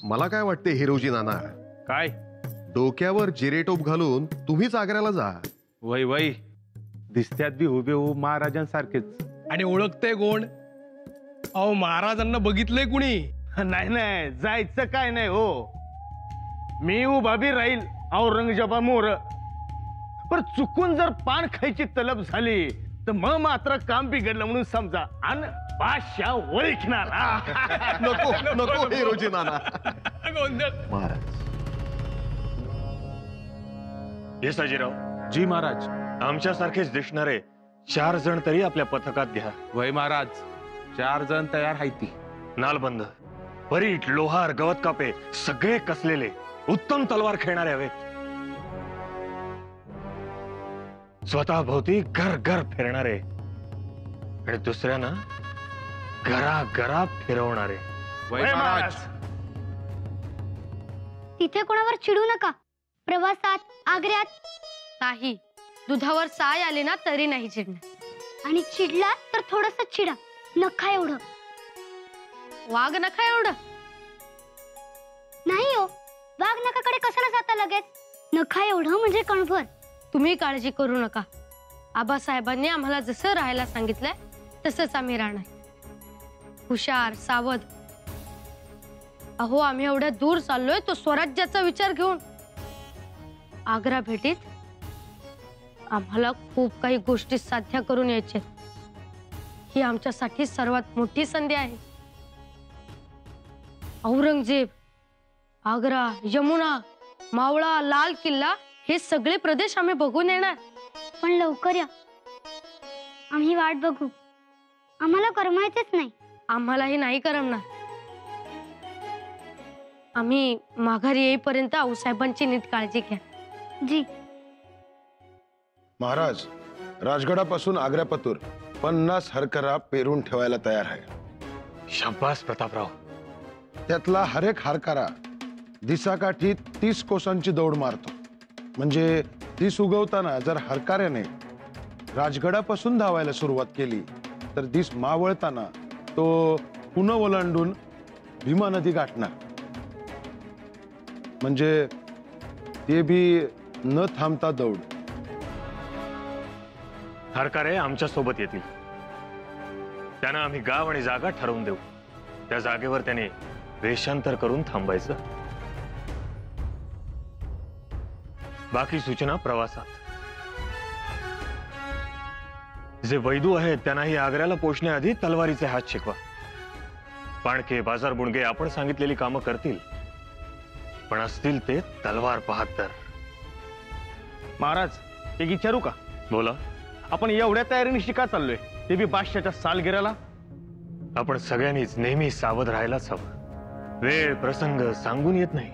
मला काय वाटते हिरोजी नाना, काय डोक्यावर जिरेटोप घालून तुम्हीच आग्र्याला जा. वय वय दिसत्यात बी हुबेहूब महाराजांसारखेच. आणि ओळखते कोण? अहो महाराजांना बघितलंय कुणी? नाही नाही जायचं काय नाही हो. मी उभा बी राहील औरंगजेबा मोर. पण चुकून जर पान खायची तलब झाली तर मग मात्र काम बिघडलं म्हणून समजा आणि बादशाह ओळखणार. नको नको हिरोजी नाना. गोंधळ. महाराज. हे साजीराव, जी महाराज. आमच्यासारखेच दिसणारे 4 जण तरी आपल्या पथकात घ्या. वय महाराज 4 जण तयार आहे ती. नालबंद, परीट, लोहार, गवत कापे सगळे कसलेले उत्तम तलवार खेळणारे हवेत. स्वतः भोवती घर घर फिरणारे आणि दुसऱ्यांना घरा घरा फिरवणारे. वय महाराज. तिथे कोणावर चिडू नका. प्रवासात, आग्र्यात नाही. दुधावर साय आले ना तरी नाही चिडणार. आणि चिडला तर थोडस चिडा, नखा एवढं. वाघ नका एवढं. नाही हो, वाघ नकाकडे कशाला जाता लगेच? नखा एवढं म्हणजे कणभर. तुम्ही काळजी करू नका. आबासाहेबांनी आम्हाला जसं राहायला सांगितलंय तसंच आम्ही राहणार. हुशार, सावध. अहो आम्ही एवढ्या दूर चाललोय तो स्वराज्याचा विचार घेऊन. आग्रा भेटीत आम्हाला खूप काही गोष्टी साध्य करून यायचे. ही आमच्यासाठी सर्वात मोठी संधी आहे. औरंगजेब, आग्रा, यमुना, मावळा, लाल किल्ला हे सगळे प्रदेश आम्ही बघून येणार. पण लवकर या, आम्ही वाट बघू. आम्हाला करमायचेच नाही. आम्हालाही नाही करमणार. आम्ही माघारी येईपर्यंत आऊसाहेबांची नीट काळजी घ्या. जी महाराज, राजगडापासून आग्र्यापतूर 50 हरकरा पेरून ठेवायला तयार आहे. शाबास प्रतापराव. त्यातला हर एक हरकारा दिसाकाठी 30 कोसांची दौड मारतो. म्हणजे दिस उगवताना जर हरकाऱ्याने राजगडापासून धावायला सुरुवात केली तर दिस मावळताना तो पुन्हा ओलांडून भीमा नदी गाठणार. म्हणजे ते बी न थांबता दौड. हरकारे आमच्या सोबत येतील. त्यांना आम्ही गाव आणि जागा ठरवून देऊ. त्या जागेवर त्याने वेषांतर करून थांबायचं. बाकी सूचना प्रवासात. जे वैदू आहेत त्यांनाही आग्र्याला पोहोचण्याआधी तलवारीचे हात शिकवा. पाणके, बाजार बुणगे आपण सांगितलेली कामं करतील, पण असतील ते तलवार बहादर. महाराज एक विचारू का? बोला. आपण एवढ्या तयारीने शिका चाललोय, ते बी बादशाच्या सालगिऱ्याला. आपण सगळ्यांनीच नेहमी सावध राहायलाच हवं. वेळ प्रसंग सांगून येत नाही.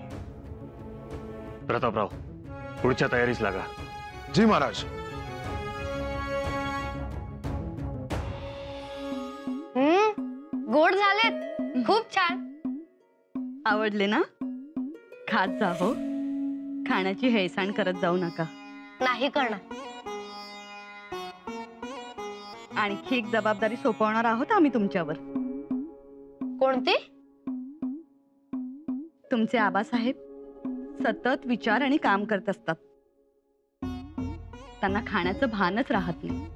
प्रतापराव, पुढच्या तयारीस लागा. जी महाराज. गोड झालेत. खूप छान. आवडले ना? खात जा हो. खाण्याची हेळसांड करत जाऊ नका. नाही करणार. आणखी एक जबाबदारी सोपवणार आहोत आम्ही तुमच्यावर. कोणती? तुमचे आबासाहेब सतत विचार आणि काम करत असतात. त्यांना खाण्याचं भानच राहत नाही.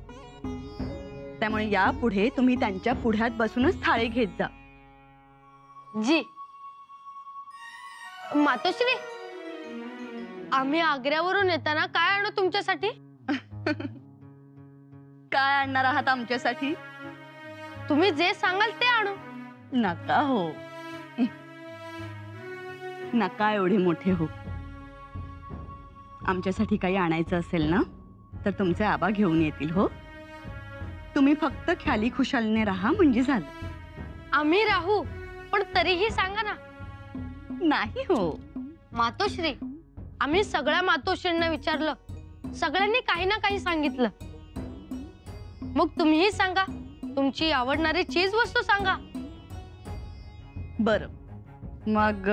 त्यामुळे यापुढे तुम्ही त्यांच्या पुढ्यात बसूनच थाळी घेत जा. जी. मातोश्री, आम्ही आग्र्यावरून येताना काय आणू तुमच्यासाठी? काय आणणार आहात आमच्यासाठी? तुम्ही जे सांगाल ते आणू. नका हो. नका एवढे मोठे हो. आमच्यासाठी काही आणायचं असेल ना तर तुमचे आबा घेऊन येतील हो. तुम्ही फक्त ख्याली खुशालीने राहा म्हणजे झालं. आम्ही राहू, पण तरीही सांगा ना. नाही हो मातोश्री, आम्ही सगळ्या मातोश्रींना विचारलं. सगळ्यांनी काही ना काही सांगितलं. मग तुम्हीही सांगा. तुमची आवडणारी चीज वस्तू सांगा. बरं, मग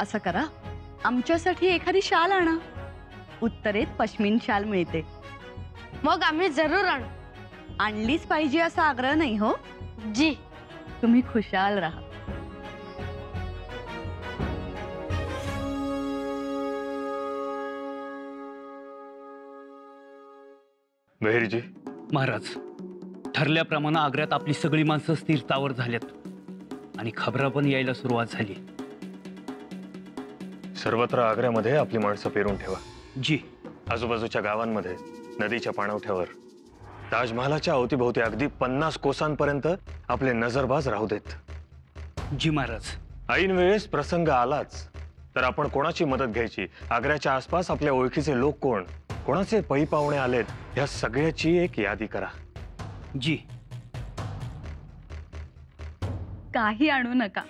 असं करा, आमच्यासाठी एखादी शाल आणा. उत्तरेत पश्मीन शाल मिळते. मग आम्ही जरूर आणू. आणलीच पाहिजे असा आग्रह नाही हो. जी. तुम्ही खुशाल राहा. बहिरजी, महाराज, ठरल्याप्रमाणे आग्र्यात आपली सगळी माणसं स्थिरतावर झाल्यात आणि खबरा पण यायला सुरुवात झाली. सर्वत्र आग्र्यामध्ये आपली माणसं पेरून ठेवा. जी. आजूबाजूच्या गावांमध्ये, नदीच्या पाणवठ्यावर, ताजमहालाच्या अवतीभोवती अगदी 50 कोसांपर्यंत आपले नजरबाज राहू देत. जी महाराज. ऐन वेळेस प्रसंग आलाच तर आपण कोणाची मदत घ्यायची, आग्र्याच्या आसपास आपल्या ओळखीचे लोक कोण, कोणाचे पै पाहुणे आलेत, या सगळ्याची एक यादी करा. जी. काही आणू नका.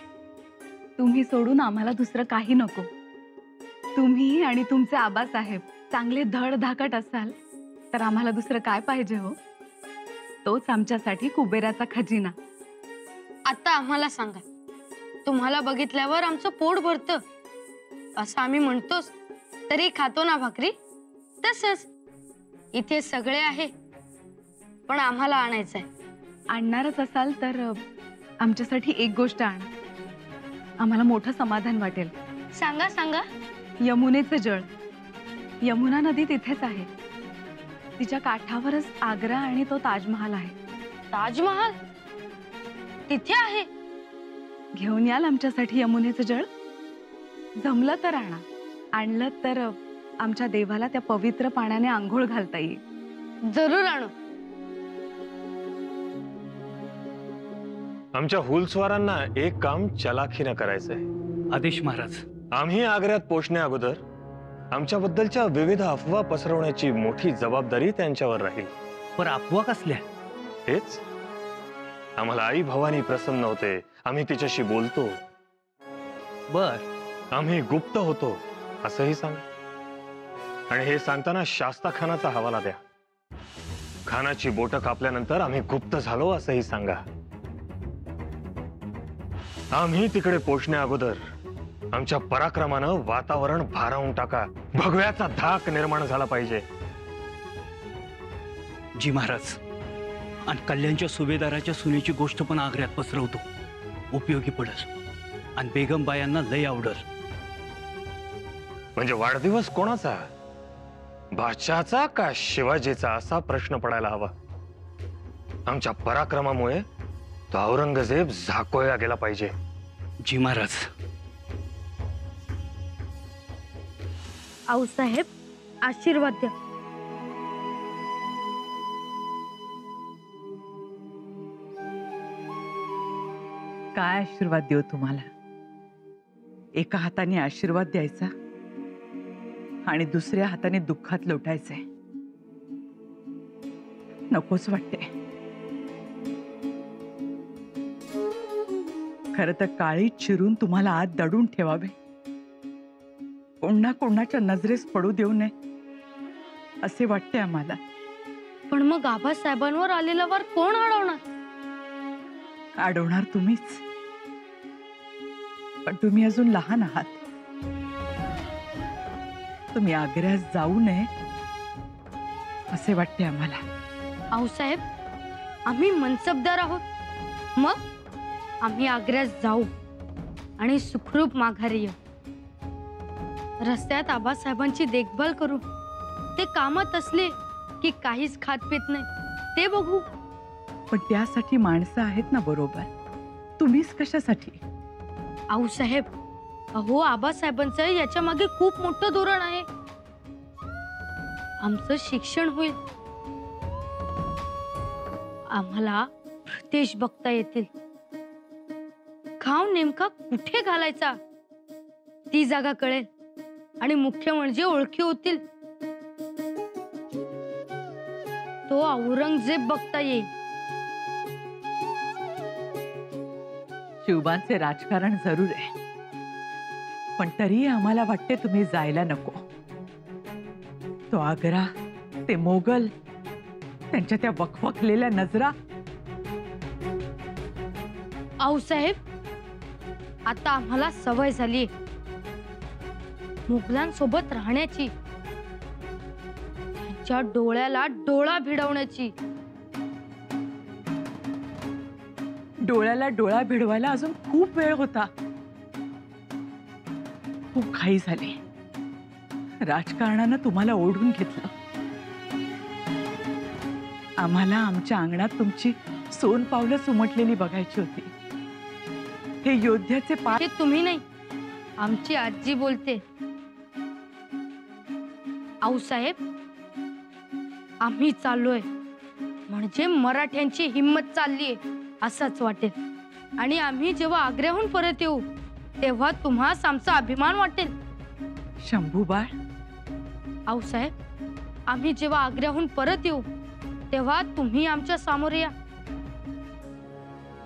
तुम्ही सोडून आम्हाला दुसरं काही नको. तुम्ही आणि तुमचे आबासाहेब चांगले धडधाकट असाल तर आम्हाला दुसरं काय पाहिजे हो. तोच आमच्यासाठी कुबेराचा खजिना. आता आम्हाला सांगा, तुम्हाला बघितल्यावर आमचं पोट भरतं असं आम्ही म्हणतोच, तरी खातो ना भाकरी? तसंच इथे सगळे आहे, पण आम्हाला आणायचंय. आणणारच असाल तर आमच्यासाठी एक गोष्ट आणा. आम्हाला मोठं समाधान वाटेल. सांगा सांगा. यमुनेचं जळ. यमुना नदी तिथेच आहे. तिच्या काठावरच आग्रा आणि तो ताजमहाल आहे. ताजमहाल तिथे आहे? घेऊन याल आमच्यासाठी यमुनेचं जळ? जमलं तर आणा. आणलं तर आमच्या देवाला त्या पवित्र पाण्याने आंघोळ घालता येईल. जरूर आणू. आमच्या हुलस्वारांना एक काम चलाखीनं करायचंय. आदेश महाराज. आम्ही आग्र्यात पोहोचण्या अगोदर आमच्याबद्दलच्या विविध अफवा पसरवण्याची मोठी जबाबदारी त्यांच्यावर राहील. पर अफवा कसल्या? हेच, आम्हाला आई भवानी प्रसन्न होते, आम्ही तिच्याशी बोलतो. बर. आम्ही गुप्त होतो असंही सांग. आणि हे सांगताना शास्ता खानाचा हवाला द्या. खानाची बोटं कापल्यानंतर आम्ही गुप्त झालो असंही सांगा. आम्ही तिकडे पोहोचण्या अगोदर आमच्या पराक्रमानं वातावरण भारावून टाका. भगव्याचा धाक निर्माण झाला पाहिजे. जी महाराज. आणि कल्याणच्या सुभेदाराच्या सुनेची गोष्ट पण आग्र्यात पसरवतो, उपयोगी पडल. आणि बेगम बायांना लय आवडल. म्हणजे वाढदिवस कोणाचा, बादशहाचा का शिवाजीचा, असा प्रश्न पडायला हवा. आमच्या पराक्रमामुळे तो औरंगजेब झाकोळला गेला पाहिजे. जी महाराज. आऊसाहेब, आशीर्वाद द्या. काय आशीर्वाद देऊ तुम्हाला? एका हाताने आशीर्वाद द्यायचा आणि दुसऱ्या हाताने दुःखात लोटायचंय. नकोच वाटते. खरं तर काळीत चिरून तुम्हाला आत दडून ठेवावे, कोणाच्या नजरेस पडू देऊ नये असे वाटते आम्हाला. पण मग आबासाहेबांवर आलेला वार कोण अडवणार? अडवणार तुम्हीच. पण तुम्ही अजून लहान आहात. तुम्ही आग्र्यास जाऊ नये असे वाटते आम्हाला. आऊसाहेब, आम्ही मनसबदार आहोत. मग आम्ही आग्र्यास जाऊ आणि सुखरूप माघारी येऊ. रस्त्यात आबासाहेबांची देखभाल करू. ते कामात असले की काहीच खात पित नाही ते बघू. पण त्यासाठी माणसं आहेत ना बरोबर. तुम्हीच कशासाठी? आऊसाहेब, अहो आबासाहेबांचं याच्या मागे खूप मोठं धोरण आहे. आमचं शिक्षण होईल. आम्हाला प्रदेश बघता येतील. खाव नेमका कुठे घालायचा ती जागा कळेल. आणि मुख्य म्हणजे ओळखी होतील. तो औरंगजेब बघता येईल. शिवबांचे राजकारण जरूर आहे, पण तरी आम्हाला वाटते तुम्ही जायला नको. तो आग्रा, ते मोगल, त्यांच्या त्या वखवखलेल्या नजरा. आऊसाहेब, आता आम्हाला सवय झाली मुघलांसोबत राहण्याची, त्यांच्या डोळ्याला डोळा भिडवण्याची. डोळ्याला डोळा भिडवायला अजून खूप वेळ होता. खूप घाई झाली. राजकारणानं तुम्हाला ओढून घेतलं. आम्हाला आमच्या अंगणात तुमची सोन पावलं उमटलेली बघायची होती. हे योद्ध्याचे हे तुम्ही नाही, आमची आजी बोलते. आऊसाहेब, आम्ही चाललोय म्हणजे मराठ्यांची हिंमत चाललीये असंच वाटेल. आणि आम्ही जेव्हा आग्र्याहून परत येऊ तेव्हा तुम्हास आमचा अभिमान वाटेल. शंभू बाळ, आऊसाहेब, आम्ही जेव्हा आग्र्याहून परत येऊ तेव्हा तुम्ही आमच्या समोर या.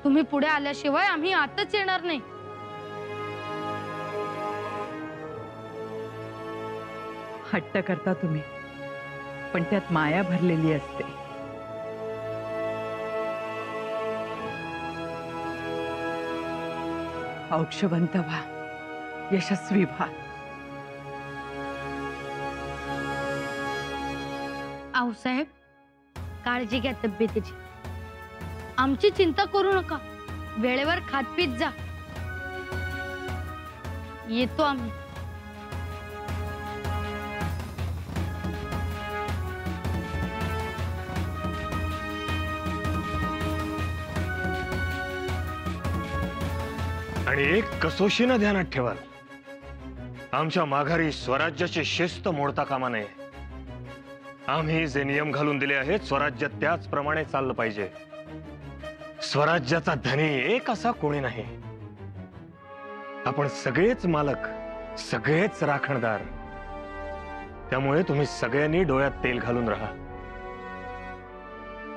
तुम्ही पुढे आल्याशिवाय आम्ही आतच येणार नाही. हट्ट करता तुम्ही, पण त्यात माया भरलेली असते. औक्षवंत व्हा, यशस्वी व्हा. आऊसाहेब, काळजी घ्या तब्येतीची. आमची चिंता करू नका. वेळेवर खात पीत जा. येतो आम्ही. आणि एक कसोशीनं ध्यानात ठेवाल, आमच्या माघारी स्वराज्याची शिस्त मोडता कामा नये. आम्ही जे नियम घालून दिले आहेत स्वराज्य त्याचप्रमाणे चाललं पाहिजे. स्वराज्याचा धनी एक असा कोणी नाही. आपण सगळेच मालक, सगळेच राखणदार. त्यामुळे तुम्ही सगळ्यांनी डोळ्यात तेल घालून राहा.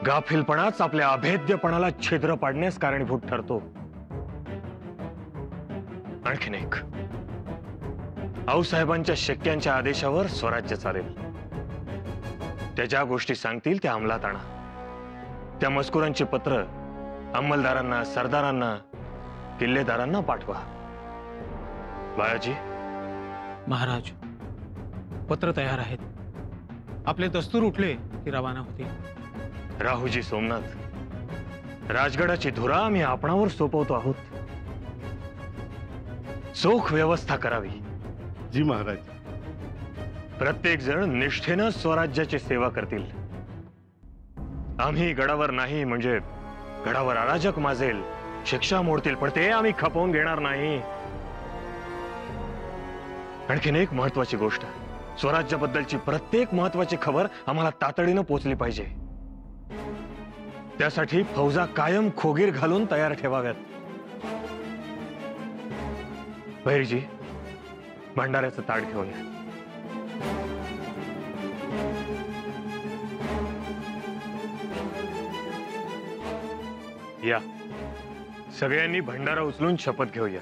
गाफीलपणाच आपल्या अभेद्यपणाला छिद्र पाडण्यास कारणीभूत ठरतो. आणखीन एक, आऊसाहेबांच्या शक्यांच्या आदेशावर स्वराज्य चालेल. त्या ज्या गोष्टी सांगतील त्या अंमलात आणा. त्या मजकुरांची पत्र अंमलदारांना, सरदारांना, किल्लेदारांना पाठवा. बाळाजी. महाराज, पत्र तयार आहेत. आपले दस्तूर उठले की रवाना होते. राहुजी सोमनाथ, राजगडाची धुरा आम्ही आपणावर सोपवतो आहोत. चोख व्यवस्था करावी. जी महाराज. प्रत्येक जण निष्ठेनं स्वराज्याची सेवा करतील. आम्ही गडावर नाही म्हणजे गडावर अराजक माजेल, शिक्षा मोडतील, पण ते आम्ही खपवून घेणार नाही. आणखीन एक महत्वाची गोष्ट, स्वराज्याबद्दलची प्रत्येक महत्वाची खबर आम्हाला तातडीनं पोचली पाहिजे. त्यासाठी फौजा कायम खोगीर घालून तयार ठेवाव्यात. भैरजी, भंडाऱ्याचं ताट घेऊन या. या, सगळ्यांनी भंडारा उचलून शपथ घेऊया.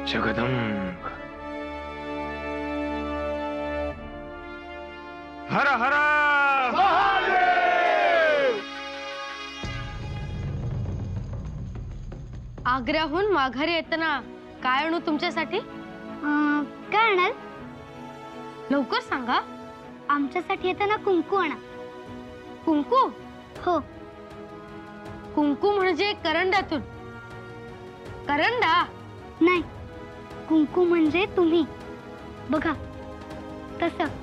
जगदंब हर हर आग्र्याहून माघारी येताना काय आणू तुमच्यासाठी? काय आणाल? लवकर सांगा. आमच्यासाठी येताना कुंकू आणा. कुंकू? हो. कुंकू म्हणजे करंडातून? करंडा नाही, कुंकू म्हणजे तुम्ही. बघा तसं.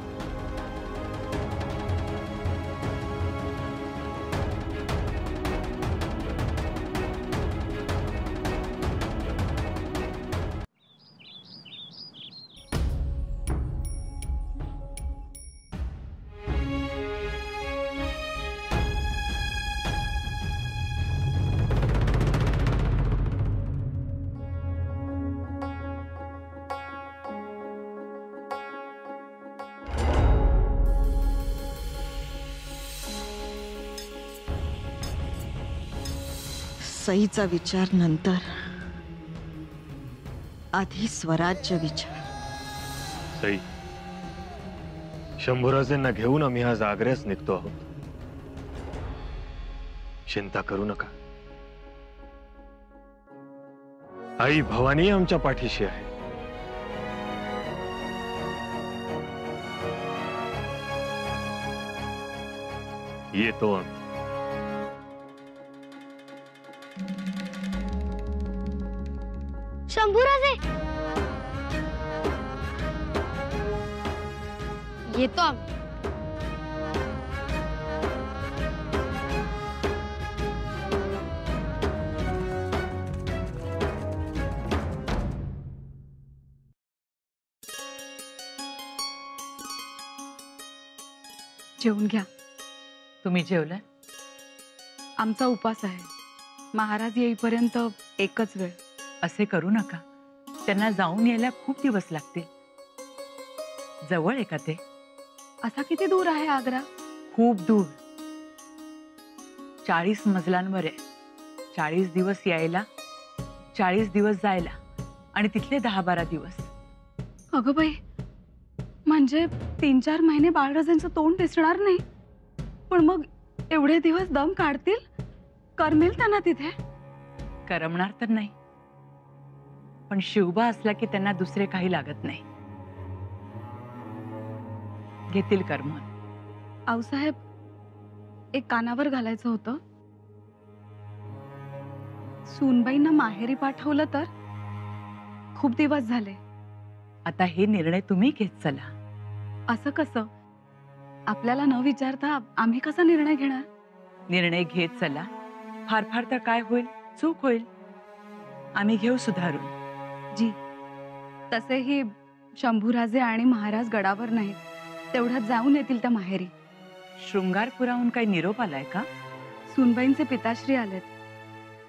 सईचा विचार नंतर, आधी स्वराज्य विचार. सई, शंभूराजेंना घेऊन आम्ही आज आग्र्यास निघतो आहोत. चिंता करू नका. आई भवानी आमच्या पाठीशी आहे. येतो आम्ही. शंभूराजे, येतो आम्ही. जेवून घ्या. तुम्ही जेवलाय? आमचा उपास आहे. महाराज येईपर्यंत एकच वेळ. असे करू नका. त्यांना जाऊन यायला खूप दिवस लागतील. जवळ आहे का ते? असा किती दूर आहे आग्रा? खूप दूर. 40 मजलांवर आहे. 40 दिवस यायला, 40 दिवस जायला आणि तिथले 10-12 दिवस. अगं बाई, म्हणजे 3-4 महिने बाळराजांचं तोंड दिसणार नाही. पण मग एवढे दिवस दम काढतील? करमेल त्यांना तिथे? करमणार तर नाही, पण शिवबा असला की त्यांना दुसरे काही लागत नाही. घेतील करमून. आऊसाहेब, एक कानावर घालायचं होतं. सूनबाईंना माहेरी पाठवलं तर? खूप दिवस झाले. आता हे निर्णय तुम्ही घेत चला. असं कसं? आपल्याला न विचारता आम्ही कसा निर्णय घेणार? निर्णय घेत चला. फार फार तर काय होईल? चूक होईल. आम्ही घेऊ सुधारून. जी, तसेही शंभूराजे आणि महाराज गडावर नाहीत. तेवढ्यात जाऊन येतील त्या माहेरी. शृंगारपुराहून काही निरोप आलाय का? सूनबाईंचे पिताश्री आलेत.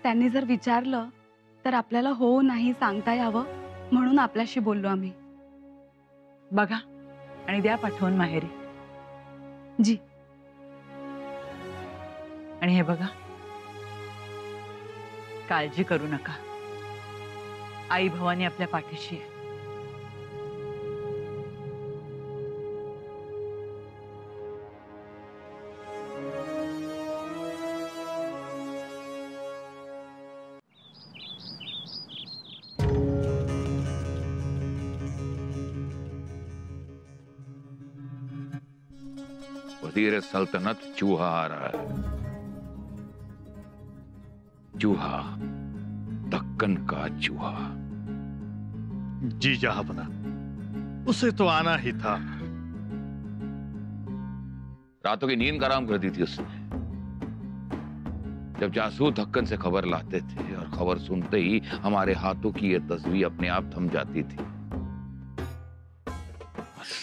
त्यांनी जर विचारलं तर आपल्याला हो नाही सांगता यावं म्हणून आपल्याशी बोललो आम्ही. बघा आणि द्या पाठवून माहेरी. जी. आणि हे बघा, काळजी करू नका. आई भवानी आपल्या पाठीशी आहे. वजीर सल्तनत चूहा आ रहा है. चूहा, दक्कन का चूहा. जी जहांपना, उसे तो आना ही था. रातों की नींद हराम कर दी थी उसने. जब जासूस दक्कन से खबर लाते थे और खबर सुनते ही हमारे हाथों की ये तस्वीर अपने आप थम जाती थी. बस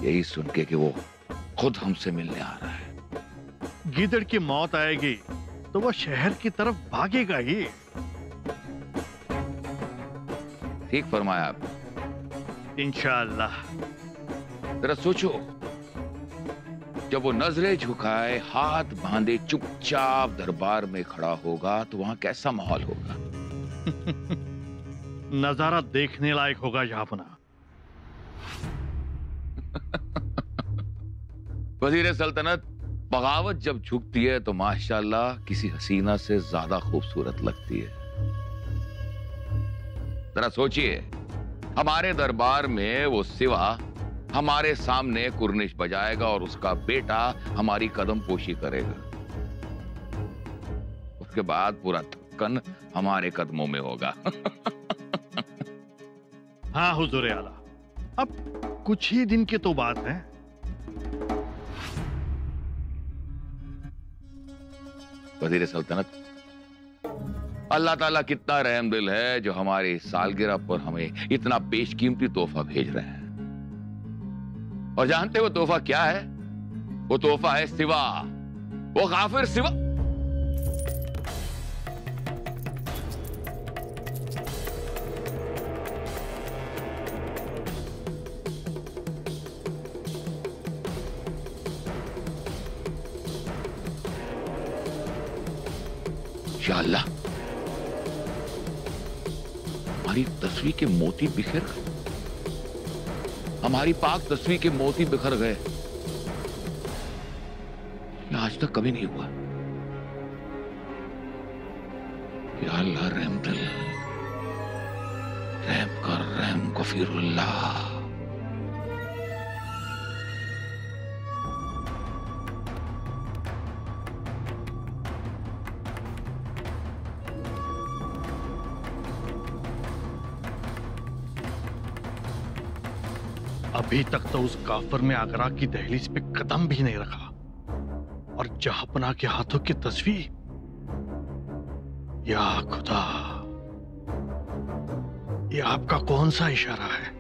यही सुन के कि वो खुद हमसे मिलने आ रहा है. गीदड़ की मौत आएगी तो वो शहर की तरफ भागेगा ही. ठीक फरमाया आपने. इंशाअल्लाह. जरा सोचो, जब वो नजरें झुकाए, हाथ बांधे, चुपचाप दरबार में खड़ा होगा तो वहां कैसा माहौल होगा? नजारा देखने लायक होगा जहांपना. वजीर सल्तनत, बगावत जब झुकती है तो माशाल्लाह किसी हसीना से ज्यादा खूबसूरत लगती है. जरा सोचिए, हमारे दरबार में वो सिवा हमारे सामने कुर्निश बजाएगा और उसका बेटा हमारी कदम पोशी करेगा. उसके बाद पूरा दक्कन हमारे कदमों में होगा. हाँ हुजूर आला, अब कुछ ही दिन की तो बात है. वजीर सल्तनत, अल्लाह ताला कितना रहम दिल है जो हमारी सालगिरह पर हमें इतना बेशकीमती तोहफा भेज रहे हैं. और जानते हो तोहफा क्या है? वो तोहफा है सिवा. वो काफिर सिवा. या अल्लाह, हमारी तस्वीर के मोती बिखर गए. हमारी पाक तस्वीर के मोती बिखर गए. यह आज तक कभी नहीं हुआ. या अल्लाह रहम दिल, रहम कर, रहम गफीरुल्लाह. अभी तक तो उस काफर ने आगरा की दहलीज पे कदम भी नहीं रखा, और जहांपना के हाथों की तस्वीर, या खुदा, ये आपका कौन सा इशारा है?